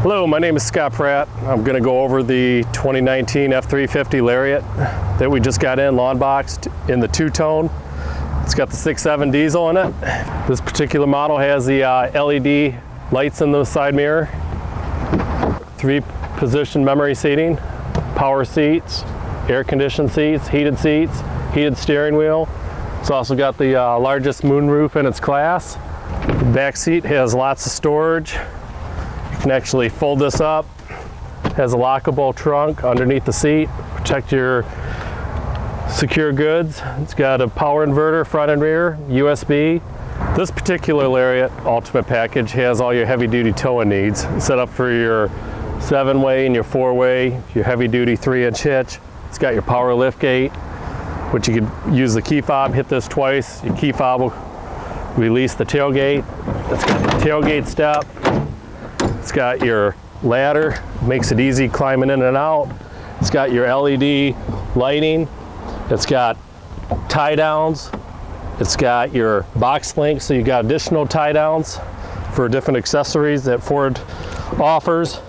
Hello, my name is Scott Pratt. I'm going to go over the 2019 F-350 Lariat that we just got in, lawn boxed in the two-tone. It's got the 6.7 diesel in it. This particular model has the LED lights in the side mirror, 3-position memory seating, power seats, air-conditioned seats, heated steering wheel. It's also got the largest moonroof in its class. The back seat has lots of storage. You can actually fold this up. It has a lockable trunk underneath the seat, protect your secure goods. It's got a power inverter front and rear, USB. This particular Lariat Ultimate Package has all your heavy-duty towing needs, set up for your 7-way and your 4-way, your heavy-duty 3-inch hitch. It's got your power lift gate, which you can use the key fob, hit this twice. Your key fob will release the tailgate. It's got the tailgate step. It's got your ladder, makes it easy climbing in and out. It's got your LED lighting. It's got tie downs. It's got your Boxlink, so you got additional tie downs for different accessories that Ford offers.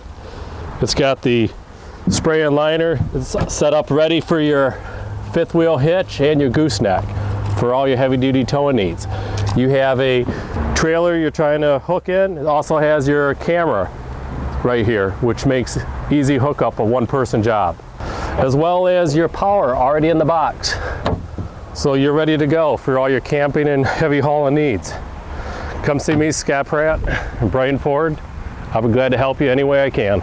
It's got the spray and liner. It's set up ready for your 5th wheel hitch and your gooseneck for all your heavy duty towing needs. You have a trailer you're trying to hook in. It also has your camera right here, which makes easy hookup a one-person job, as well as your power already in the box. So you're ready to go for all your camping and heavy hauling needs. Come see me, Scott Pratt, and Brian Ford. I'll be glad to help you any way I can.